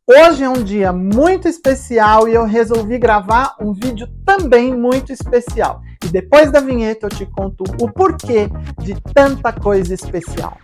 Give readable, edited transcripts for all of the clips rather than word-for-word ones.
Hoje é um dia muito especial e eu resolvi gravar um vídeo também muito especial. E depois da vinheta eu te conto o porquê de tanta coisa especial.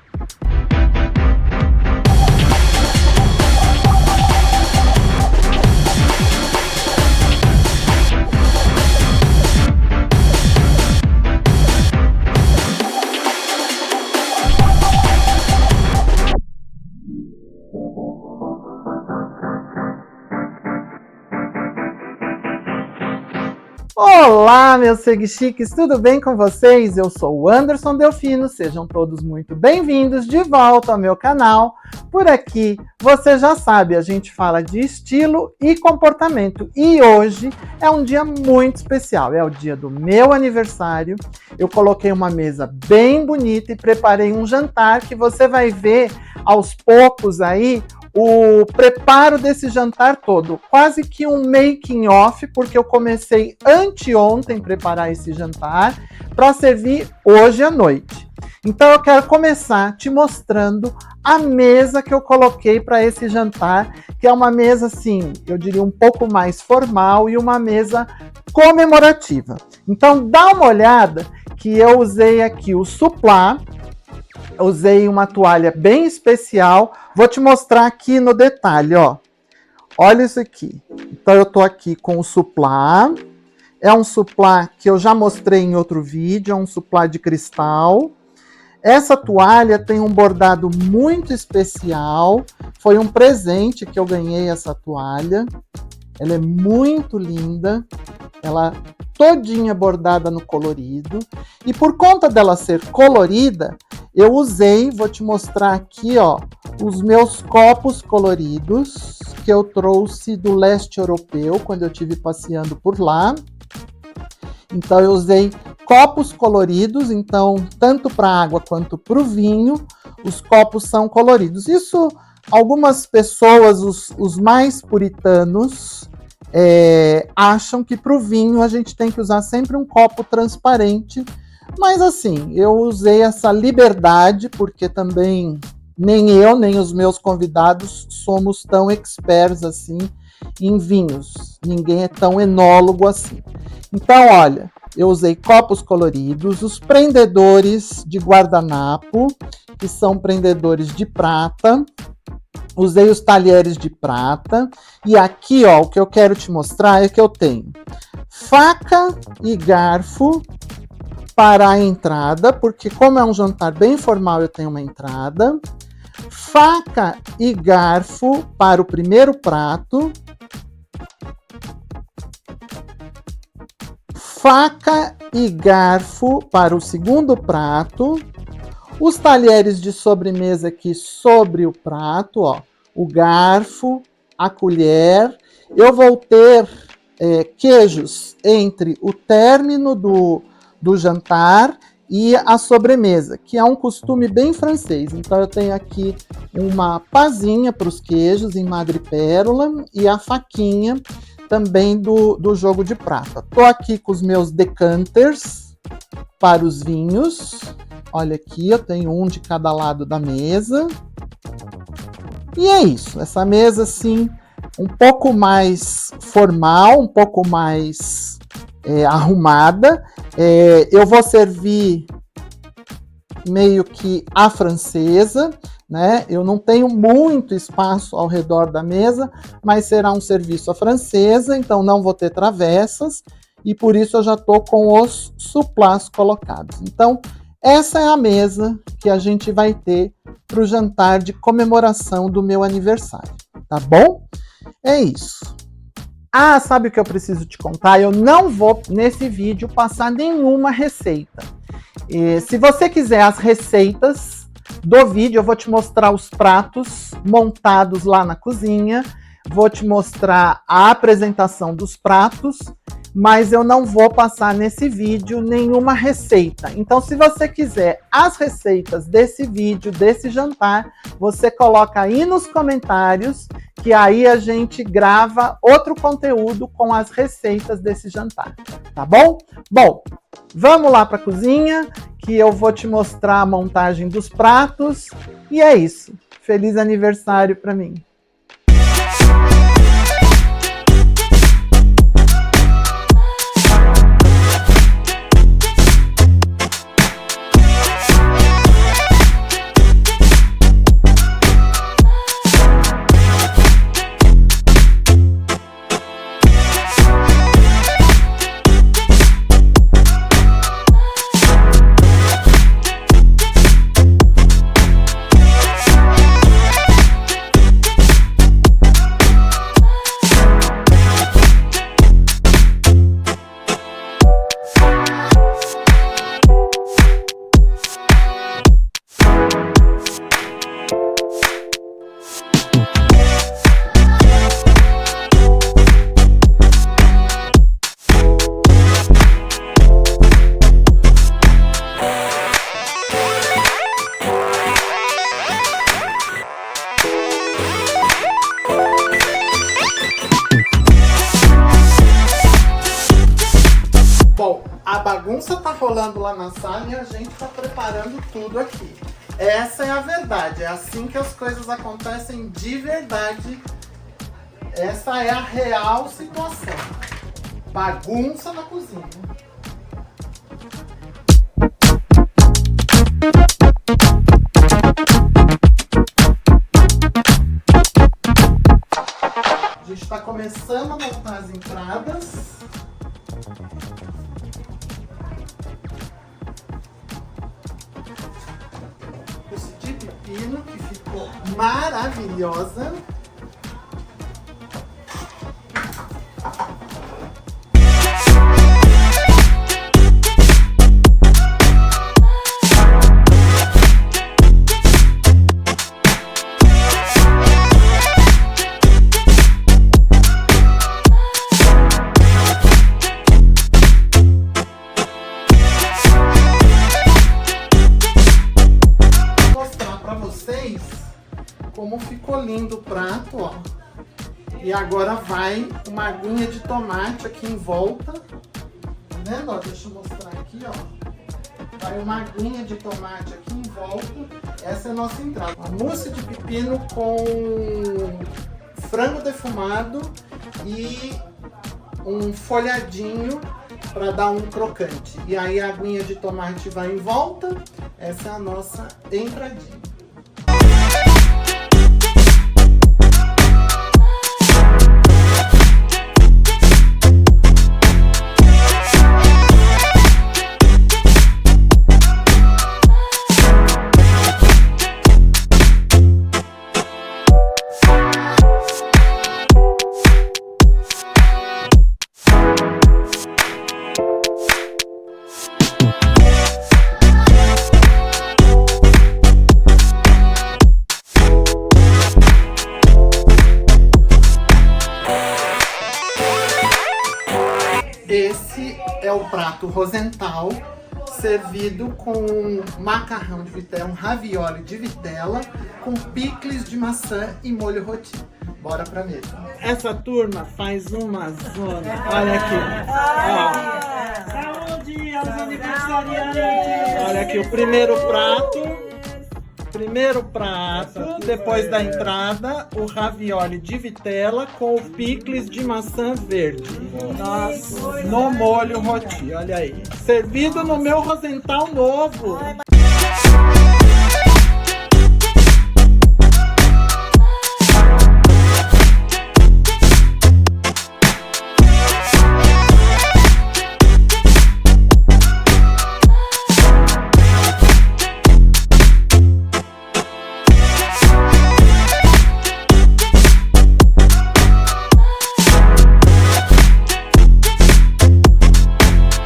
Olá, meus seguichiques, tudo bem com vocês? Eu sou o Anderson Delfino, sejam todos muito bem-vindos de volta ao meu canal. Por aqui, você já sabe, a gente fala de estilo e comportamento. E hoje é um dia muito especial, é o dia do meu aniversário. Eu coloquei uma mesa bem bonita e preparei um jantar que você vai ver aos poucos aí o preparo desse jantar todo, quase que um making off, porque eu comecei anteontem a preparar esse jantar para servir hoje à noite. Então eu quero começar te mostrando a mesa que eu coloquei para esse jantar, que é uma mesa assim, eu diria um pouco mais formal e uma mesa comemorativa. Então dá uma olhada que eu usei aqui o suplá. Usei uma toalha bem especial. Vou te mostrar aqui no detalhe, ó. Olha isso aqui. Então eu tô aqui com o suplá. É um suplá que eu já mostrei em outro vídeo, é um suplá de cristal. Essa toalha tem um bordado muito especial. Foi um presente que eu ganhei essa toalha. Ela é muito linda. Ela todinha bordada no colorido. E por conta dela ser colorida, eu usei, vou te mostrar aqui, ó, os meus copos coloridos que eu trouxe do leste europeu, quando eu estive passeando por lá. Então eu usei copos coloridos, então tanto para água quanto para o vinho, os copos são coloridos. Isso, algumas pessoas, os mais puritanos, acham que para o vinho a gente tem que usar sempre um copo transparente. Mas assim, eu usei essa liberdade, porque também nem eu, nem os meus convidados somos tão experts assim em vinhos. Ninguém é tão enólogo assim. Então, olha, eu usei copos coloridos, os prendedores de guardanapo, que são prendedores de prata. Usei os talheres de prata. E aqui, ó, o que eu quero te mostrar é que eu tenho faca e garfo para a entrada, porque como é um jantar bem formal, eu tenho uma entrada. Faca e garfo para o primeiro prato. Faca e garfo para o segundo prato. Os talheres de sobremesa aqui sobre o prato, ó. O garfo, a colher. Eu vou ter queijos entre o término do jantar e a sobremesa, que é um costume bem francês. Então eu tenho aqui uma pazinha para os queijos em madrepérola e a faquinha também do jogo de prata. Tô aqui com os meus decanters para os vinhos. Olha aqui, eu tenho um de cada lado da mesa. E é isso, essa mesa assim, um pouco mais formal, um pouco mais arrumada. Eu vou servir meio que à francesa, né? Eu não tenho muito espaço ao redor da mesa, mas será um serviço à francesa, então não vou ter travessas, e por isso eu já estou com os suplás colocados. Então, essa é a mesa que a gente vai ter para o jantar de comemoração do meu aniversário, tá bom? É isso. Ah, sabe o que eu preciso te contar? Eu não vou, nesse vídeo, passar nenhuma receita. Se você quiser as receitas do vídeo, eu vou te mostrar os pratos montados lá na cozinha, vou te mostrar a apresentação dos pratos, mas eu não vou passar nesse vídeo nenhuma receita. Então, se você quiser as receitas desse vídeo, desse jantar, você coloca aí nos comentários, que aí a gente grava outro conteúdo com as receitas desse jantar, tá bom? Bom, vamos lá para a cozinha, que eu vou te mostrar a montagem dos pratos, e é isso. Feliz aniversário para mim! A bagunça tá rolando lá na sala e a gente tá preparando tudo aqui. Essa é a verdade, é assim que as coisas acontecem de verdade. Essa é a real situação. Bagunça na cozinha. A gente está começando a montar as entradas. Mousse de pepino, que ficou maravilhosa. Como ficou lindo o prato, ó. E agora vai uma aguinha de tomate aqui em volta. Tá vendo? Ó, deixa eu mostrar aqui, ó. Vai uma aguinha de tomate aqui em volta. Essa é a nossa entrada. Uma mousse de pepino com frango defumado e um folhadinho para dar um crocante. E aí a aguinha de tomate vai em volta. Essa é a nossa entradinha. Esse é o prato Rosenthal, servido com macarrão de vitela, um ravioli de vitela, com picles de maçã e molho roti. Bora pra mesa. Essa turma faz uma zona. Olha aqui. Saúde aos aniversariantes! Olha aqui o primeiro prato. Primeiro prato, depois da entrada, o ravioli de vitela com o picles de maçã verde. Nossa, no molho roti, olha aí. Servido no meu Rosenthal novo.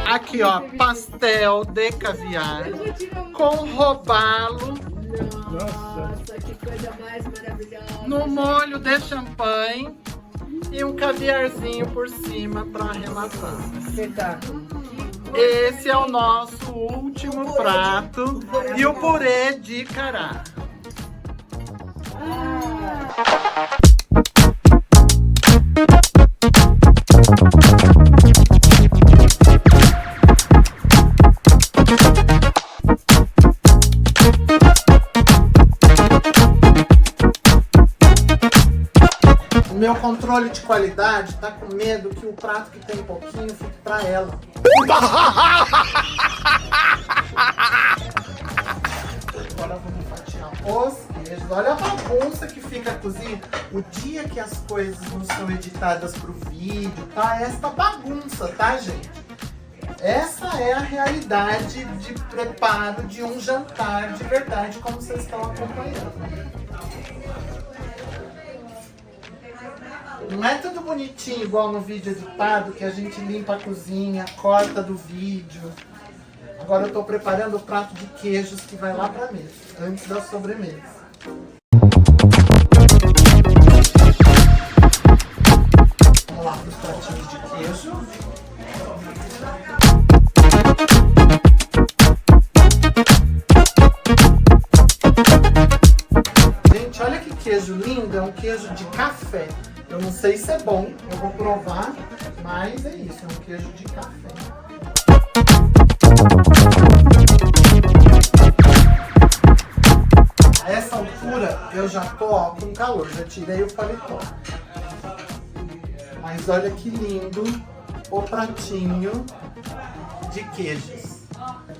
Aqui, ó, pastel de caviar com robalo. Nossa, que coisa mais maravilhosa! No molho de champanhe e um caviarzinho por cima para arrematar. Esse é o nosso último prato e o purê de cará. O meu controle de qualidade tá com medo que o prato que tem pouquinho fique pra ela. Agora vamos fatiar os queijos. Olha a bagunça que fica a cozinha. O dia que as coisas não são editadas pro vídeo, tá? Esta bagunça, tá, gente? Essa é a realidade de preparo de um jantar de verdade, como vocês estão acompanhando. Não é tudo bonitinho igual no vídeo editado, que a gente limpa a cozinha, corta do vídeo. Agora eu tô preparando o prato de queijos que vai lá pra mesa, antes da sobremesa. Vamos lá pros pratinhos de queijo. Gente, olha que queijo lindo, é um queijo de café. Eu não sei se é bom, eu vou provar, mas é isso, é um queijo de café. A essa altura eu já tô ó, com calor, já tirei o paletó. Mas olha que lindo o pratinho de queijos.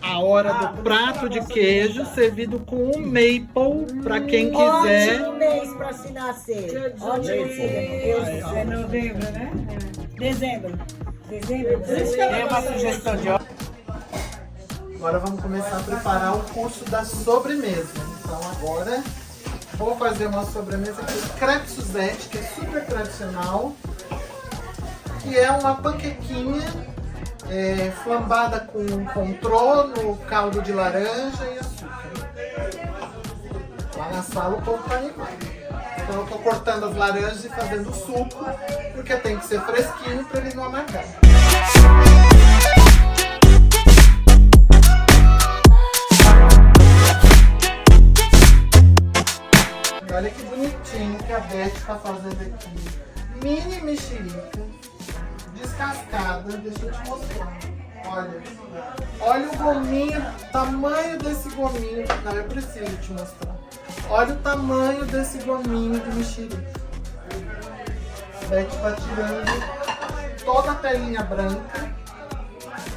A hora do prato de queijo servido com um maple para quem quiser. Ótimo mês para se nascer. Ótimo mês. É novembro, né? Dezembro. Dezembro. É uma sugestão de Agora vamos começar a preparar o curso da sobremesa. Então agora vou fazer uma sobremesa aqui, crepe Suzette, que é super tradicional. Que é uma panquequinha flambada com controle, caldo de laranja e açúcar. Lá na sala o povo tá animado. Então eu tô cortando as laranjas e fazendo suco, porque tem que ser fresquinho para ele não amargar. Olha que bonitinho que a Beth tá fazendo aqui. Mini mexerica descascada, deixa eu te mostrar. Olha o gominho, tamanho desse gominho. Não, eu preciso te mostrar. Olha o tamanho desse gominho de mexerica. A Beth tá tirando toda a pelinha branca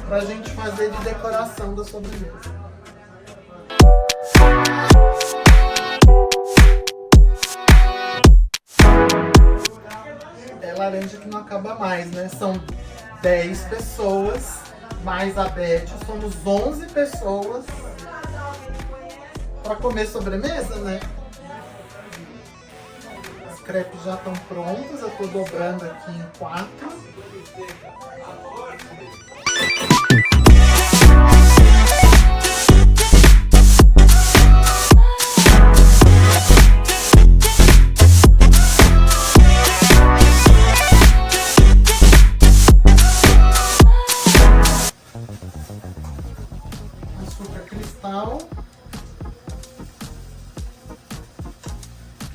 pra gente fazer de decoração da sobremesa. Laranja que não acaba mais, né? São 10 pessoas, mais a Beth, somos 11 pessoas para comer sobremesa, né? As crepes já estão prontas, eu tô dobrando aqui em 4.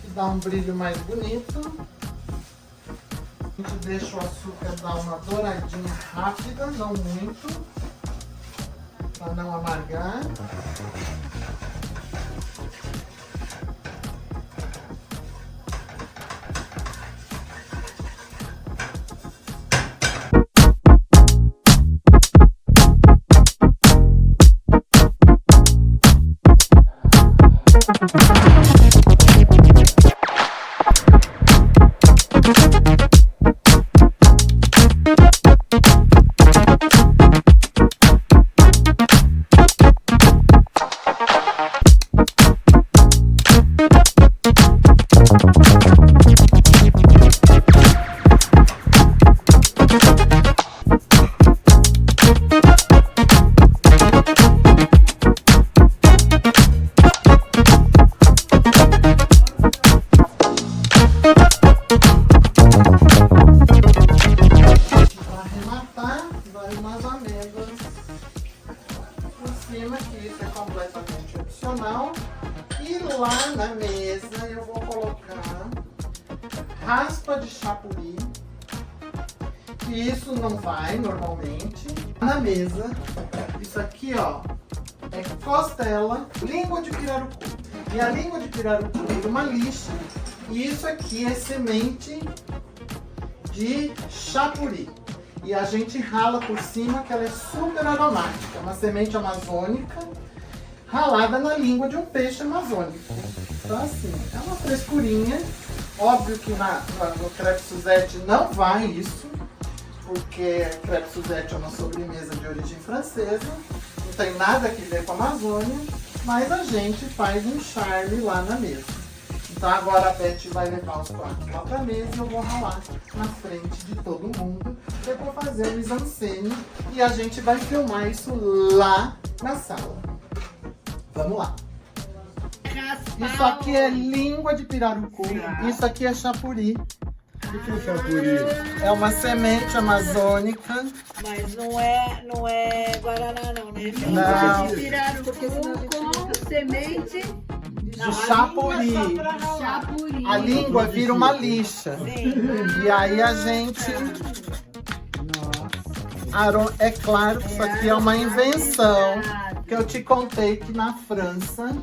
Que dá um brilho mais bonito. A gente deixa o açúcar dar uma douradinha rápida, não muito, para não amargar. Que isso é completamente opcional. E lá na mesa eu vou colocar raspa de chapuri, que isso não vai normalmente. Na mesa, isso aqui ó, é costela, língua de pirarucu. E a língua de pirarucu é uma lixa. E isso aqui é semente de chapuri. E a gente rala por cima, que ela é super aromática. Uma semente amazônica ralada na língua de um peixe amazônico. Então assim, é uma frescurinha. Óbvio que no crepe Suzette não vai isso, porque crepe Suzette é uma sobremesa de origem francesa. Não tem nada a ver com a Amazônia, mas a gente faz um charme lá na mesa. Então agora a Beth vai levar os pratos lá pra mesa e eu vou ralar na frente de todo mundo. Eu vou fazer o mise-en-scène e a gente vai filmar isso lá na sala. Vamos lá. Isso aqui é língua de pirarucu, isso aqui é chapuri. O que é chapuri? É uma semente amazônica. Mas não é guaraná não, né? Não. Pirarucu com semente De chapuri. chapuri. A língua vira uma lixa. E aí a gente É claro que isso aqui é uma invenção que eu te contei que na França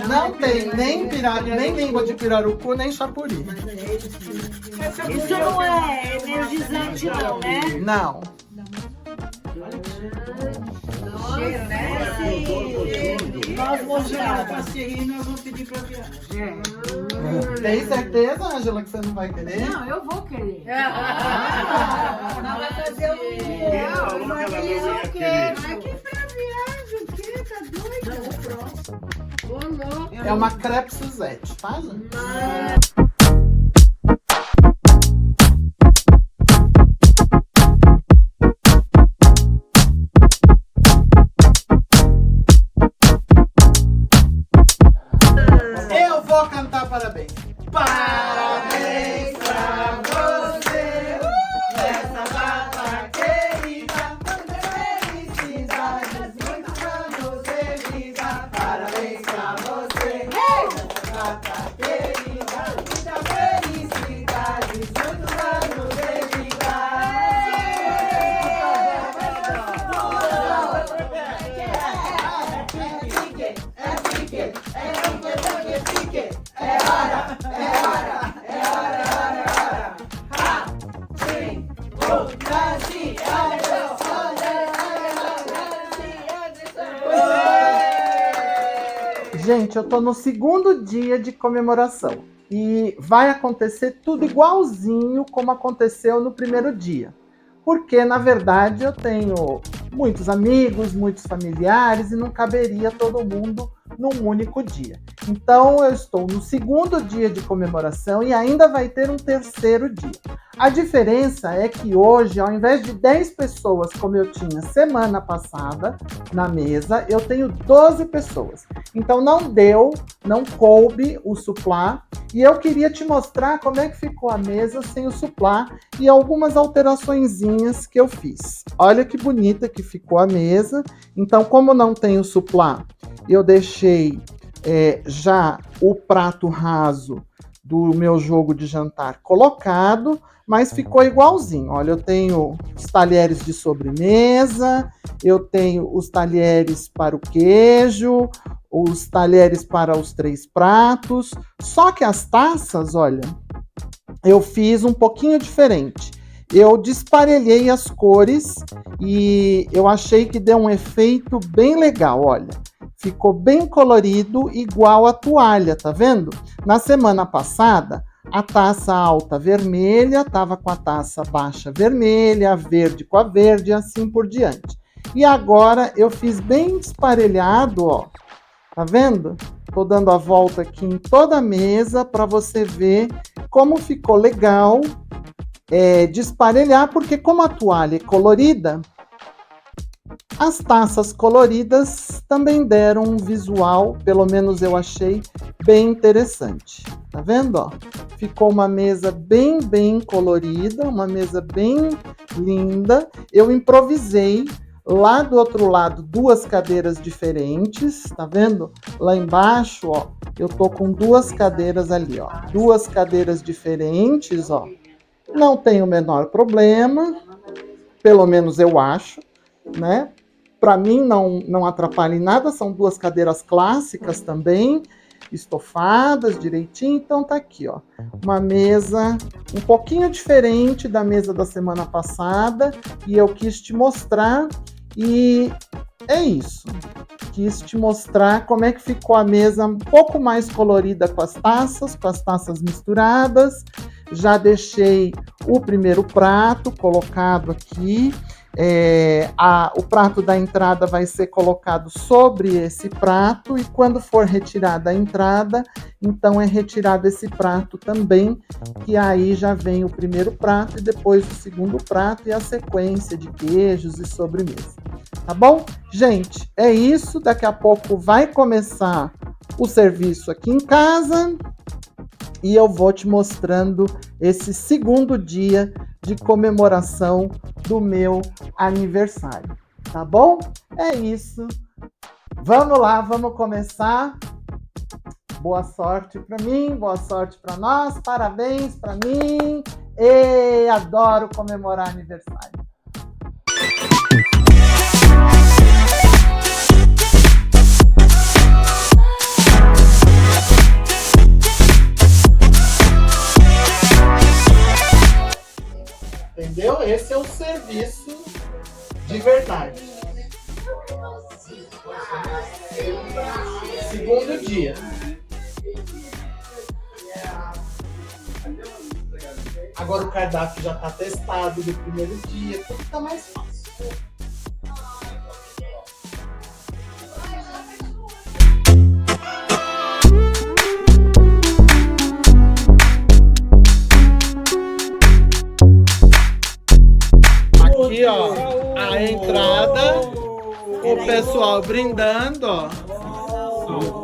não tem nem língua de pirarucu, nem chapuri. Isso não é energizante, não, né? Não. Cheiro, né? Nós mostramos. Passerino, eu vou pedir pra viajar. Tem certeza, Ângela, que você não vai querer? Não, eu vou querer. Não vai fazer Não, mas mas eu eu quero. Mas que pra viagem, o quê? Tá doido? Ô, louco. É uma crepe Suzette, tá, gente? Eu vou cantar parabéns. Parabéns pra você nessa data querida. Felicidades, muitos anos de vida. Parabéns pra você nessa data querida. Muitas felicidades, muitos anos de vida. Gente, eu tô no segundo dia de comemoração e vai acontecer tudo igualzinho como aconteceu no primeiro dia. Porque, na verdade, eu tenho muitos amigos, muitos familiares e não caberia todo mundo num único dia. Então, eu estou no segundo dia de comemoração e ainda vai ter um terceiro dia. A diferença é que hoje, ao invés de 10 pessoas, como eu tinha semana passada na mesa, eu tenho 12 pessoas. Então, não coube o suplá. E eu queria te mostrar como é que ficou a mesa sem o suplá e algumas alteraçõezinhas que eu fiz. Olha que bonita que ficou a mesa. Então, como não tem o suplá, eu deixei já o prato raso do meu jogo de jantar colocado, mas ficou igualzinho. Olha, eu tenho os talheres de sobremesa, eu tenho os talheres para o queijo, os talheres para os 3 pratos. Só que as taças, olha, eu fiz um pouquinho diferente. Eu desparelhei as cores e eu achei que deu um efeito bem legal, olha. Ficou bem colorido, igual a toalha, tá vendo? Na semana passada, a taça alta vermelha estava com a taça baixa vermelha, a verde com a verde e assim por diante. E agora eu fiz bem desparelhado, ó. Tá vendo? Tô dando a volta aqui em toda a mesa para você ver como ficou legal desparelhar, porque como a toalha é colorida, as taças coloridas também deram um visual, pelo menos eu achei, bem interessante. Tá vendo? Ó? Ficou uma mesa bem colorida, uma mesa bem linda. Eu improvisei lá do outro lado 2 cadeiras diferentes, tá vendo? Lá embaixo, ó, eu tô com 2 cadeiras ali, ó. 2 cadeiras diferentes, ó. Não tem o menor problema, pelo menos eu acho, né? Para mim não atrapalha em nada, são 2 cadeiras clássicas também, estofadas direitinho, então tá aqui, ó. Uma mesa um pouquinho diferente da mesa da semana passada e eu quis te mostrar e é isso. Quis te mostrar como é que ficou a mesa um pouco mais colorida com as taças misturadas. Já deixei o primeiro prato colocado aqui. O prato da entrada vai ser colocado sobre esse prato e quando for retirada a entrada, então é retirado esse prato também, que aí já vem o primeiro prato e depois o segundo prato e a sequência de queijos e sobremesa. Tá bom? Gente, é isso. Daqui a pouco vai começar o serviço aqui em casa e eu vou te mostrando esse segundo dia de comemoração do meu aniversário, tá bom? É isso. Vamos lá, vamos começar. Boa sorte para mim, boa sorte para nós, parabéns para mim. Adoro comemorar aniversário. Entendeu? Esse é o serviço de verdade. Segundo dia. Agora o cardápio já está testado do primeiro dia, tudo está mais fácil. Aqui, ó, a entrada, o pessoal brindando, ó.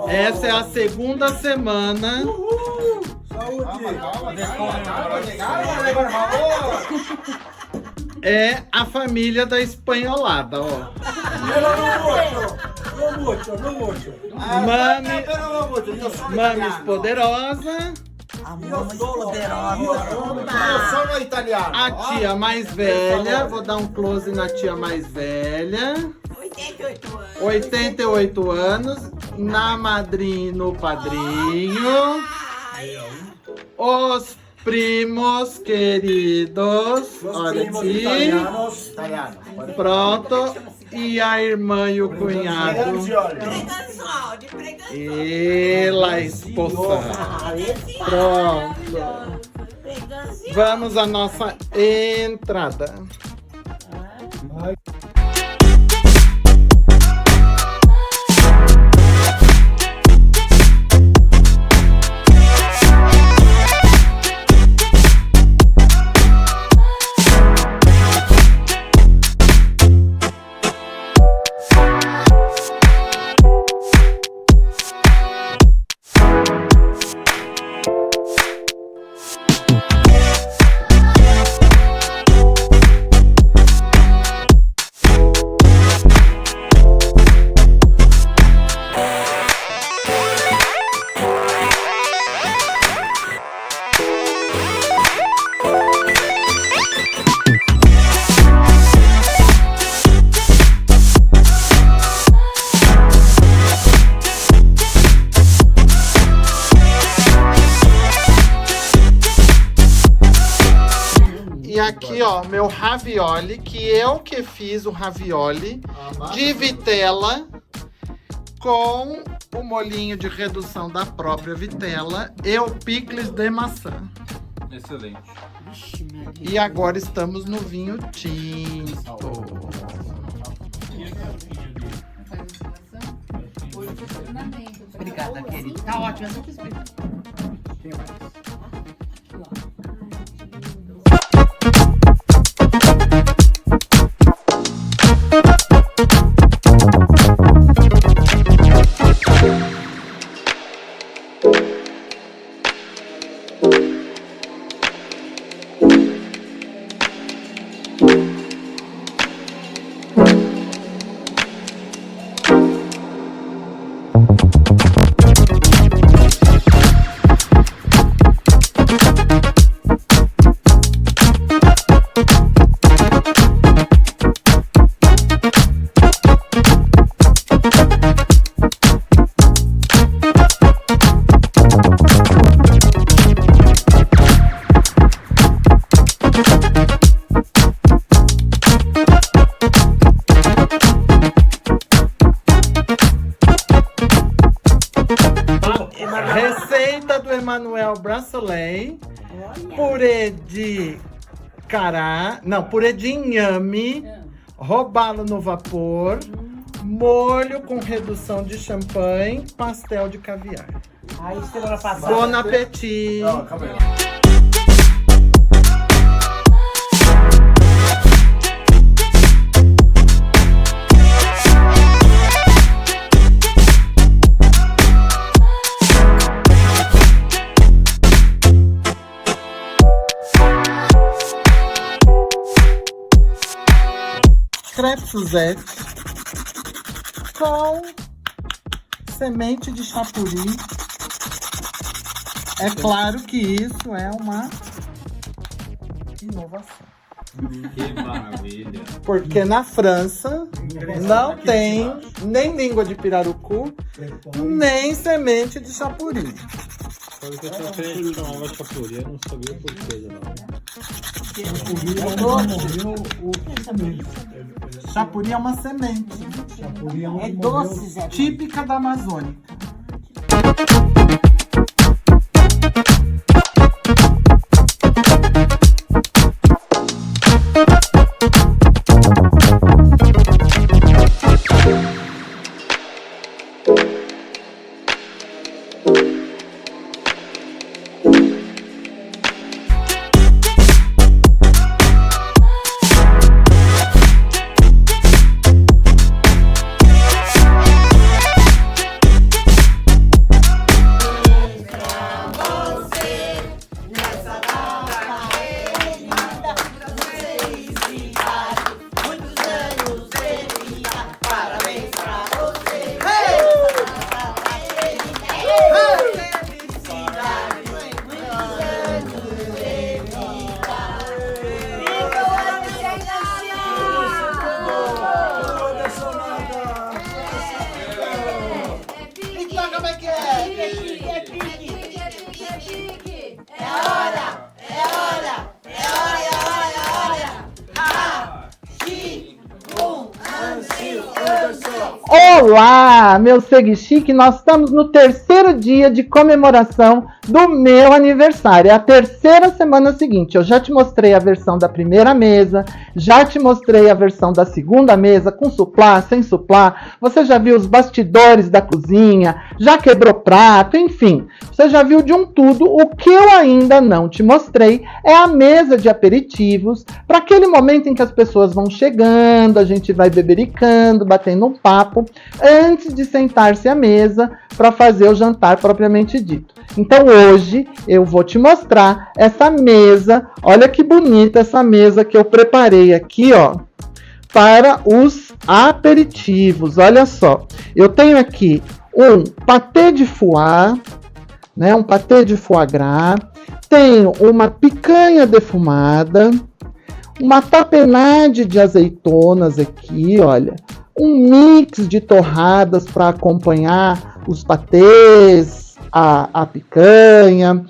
Essa é a segunda semana. É a família da espanholada, ó. Mames poderosa. A tia mais velha, vou dar um close na tia mais velha. 88 anos, na madrinha e no padrinho. Os primos queridos, olha aqui. Pronto. E a irmã e o cunhado. E a esposa. Pronto. Vamos à nossa entrada. E aqui, ó, meu ravioli, que eu que fiz o ravioli de vitela com o molhinho de redução da própria vitela e o picles de maçã. Excelente. E agora estamos no vinho tinto. Obrigada, querido. Tá ótimo, eu sempre explico. Receita do Emanuel Brassolei. Purê de cará, não, purê de inhame, robalo no vapor, molho com redução de champanhe, pastel de caviar. Aí, semana passada. Bon appétit! Calma aí. Crepe Suzette com semente de chapuri. É claro que isso é uma inovação. Que maravilha. Porque na França não tem nem língua de pirarucu, nem semente de chapuri. Sabe que essa frente chamava chapuri, eu não sabia por que, não. Chapuri é uma semente. É doce, Zé. Típica da Amazônia. Olá, meu Segue Chique, nós estamos no terceiro dia de comemoração do meu aniversário. É a terceira semana seguinte. Eu já te mostrei a versão da primeira mesa, já te mostrei a versão da segunda mesa, com suplá, sem suplá. Você já viu os bastidores da cozinha, já quebrou prato, enfim. Você já viu de um tudo. O que eu ainda não te mostrei é a mesa de aperitivos, para aquele momento em que as pessoas vão chegando, a gente vai bebericando, batendo um papo, antes de sentar-se à mesa para fazer o jantar propriamente dito. Então hoje eu vou te mostrar essa mesa. Olha que bonita essa mesa que eu preparei aqui, ó, para os aperitivos. Olha só, eu tenho aqui um patê de foie, né, um patê de foie gras, tenho uma picanha defumada, uma tapenade de azeitonas aqui, olha, um mix de torradas para acompanhar os patês, a picanha.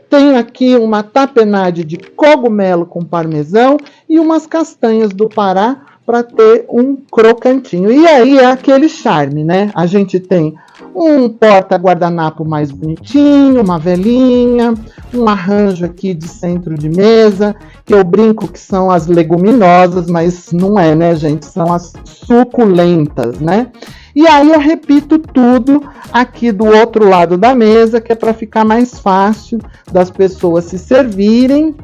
Tenho aqui uma tapenade de cogumelo com parmesão e umas castanhas do Pará para ter um crocantinho. E aí é aquele charme, né? A gente tem um porta-guardanapo mais bonitinho, uma velinha, um arranjo aqui de centro de mesa, que eu brinco que são as leguminosas, mas não é, né, gente? São as suculentas, né? E aí eu repito tudo aqui do outro lado da mesa, que é para ficar mais fácil das pessoas se servirem.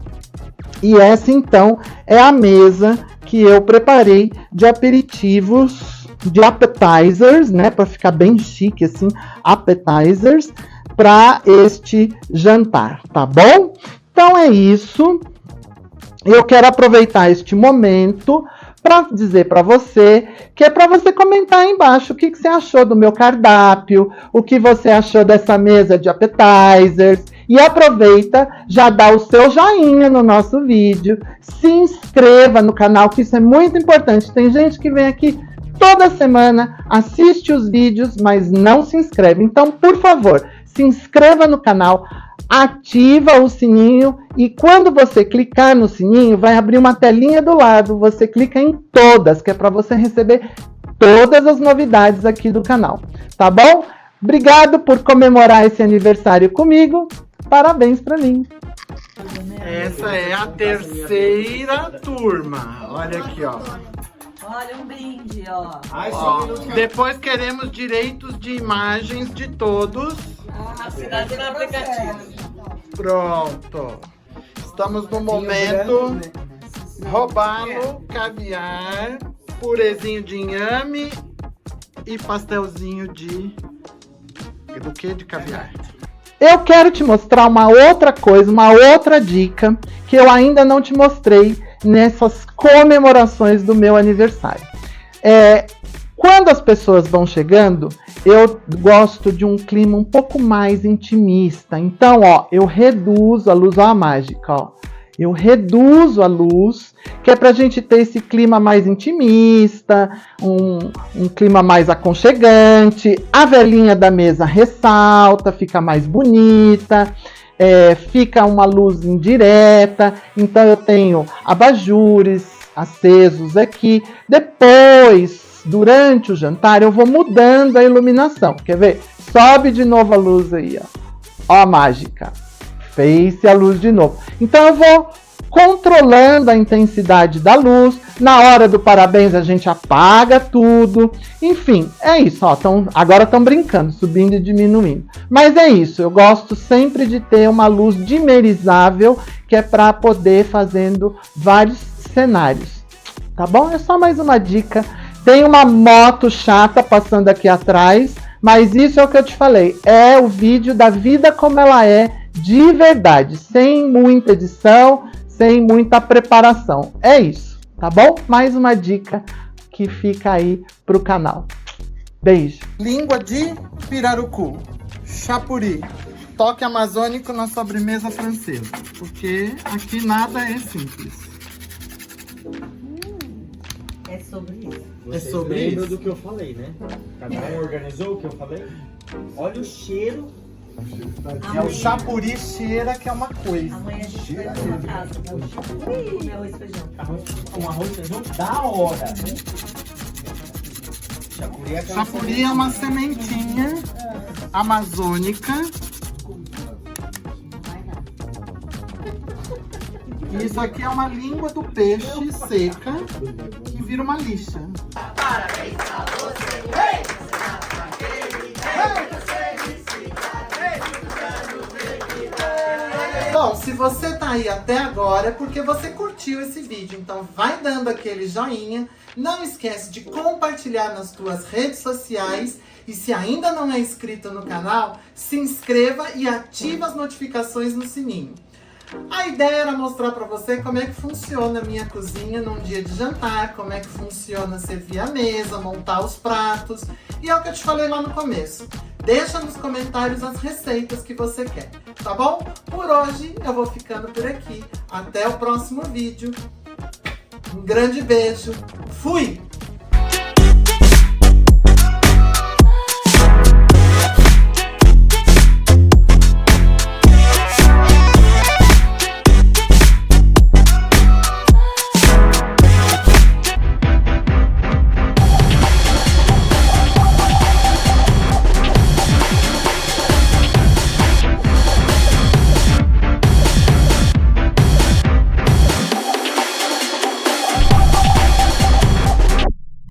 E essa, então, é a mesa que eu preparei de aperitivos, de appetizers, né, para ficar bem chique assim, appetizers para este jantar, tá bom? Então é isso. Eu quero aproveitar este momento para dizer para você que é para você comentar aí embaixo o que você achou do meu cardápio, o que você achou dessa mesa de appetizers. E aproveita, já dá o seu joinha no nosso vídeo, se inscreva no canal, que isso é muito importante. Tem gente que vem aqui toda semana, assiste os vídeos, mas não se inscreve. Então, por favor, se inscreva no canal, ativa o sininho e quando você clicar no sininho, vai abrir uma telinha do lado. Você clica em todas, que é para você receber todas as novidades aqui do canal. Tá bom? Obrigado por comemorar esse aniversário comigo. Parabéns para mim. Essa é a terceira turma. Olha aqui, ó. Olha um brinde, ó. Depois queremos direitos de imagens de todos. Cidade do aplicativo. Pronto. Estamos no momento robalo, caviar, purezinho de inhame e pastelzinho de... do que? De caviar. Eu quero te mostrar uma outra coisa, uma outra dica que eu ainda não te mostrei nessas comemorações do meu aniversário. Quando as pessoas vão chegando, eu gosto de um clima um pouco mais intimista. Então, ó, eu reduzo a luz, ó, a mágica, ó. Eu reduzo a luz, que é pra gente ter esse clima mais intimista, um clima mais aconchegante. A velinha da mesa ressalta, fica mais bonita. fica uma luz indireta, então eu tenho abajures acesos aqui. Depois, durante o jantar, eu vou mudando a iluminação. Quer ver? Sobe de novo a luz aí, ó. Ó a mágica. Fez-se a luz de novo. Então eu vou controlando a intensidade da luz. Na hora do parabéns a gente apaga tudo. Enfim, é isso. Ó, agora estão brincando, subindo e diminuindo. Mas é isso. Eu gosto sempre de ter uma luz dimerizável, que é para poder fazendo vários cenários. Tá bom? É só mais uma dica. Tem uma moto chata passando aqui atrás, mas isso é o que eu te falei. É o vídeo da vida como ela é, de verdade, sem muita edição, sem muita preparação. É isso, tá bom? Mais uma dica que fica aí pro canal. Beijo. Língua de pirarucu, chapuri, toque amazônico na sobremesa francesa, porque aqui nada é simples. É sobre isso. Vocês sobre lembram isso? do que eu falei, né? Cada um organizou o que eu falei? Olha o cheiro. É o chapuri cheira, que é uma coisa. Amanhã a gente vai pra sua casa. Comer arroz e feijão. Um arroz e feijão da hora. Chapuri é aquela Chapuri é uma sementinha amazônica. E isso aqui é uma língua do peixe seca, que vira uma lixa. Bom, se você tá aí até agora é porque você curtiu esse vídeo, então vai dando aquele joinha, não esquece de compartilhar nas tuas redes sociais e se ainda não é inscrito no canal, se inscreva e ativa as notificações no sininho. A ideia era mostrar pra você como é que funciona a minha cozinha num dia de jantar, como é que funciona servir a mesa, montar os pratos, e é o que eu te falei lá no começo. Deixa nos comentários as receitas que você quer, tá bom? Por hoje eu vou ficando por aqui. Até o próximo vídeo. Um grande beijo. Fui!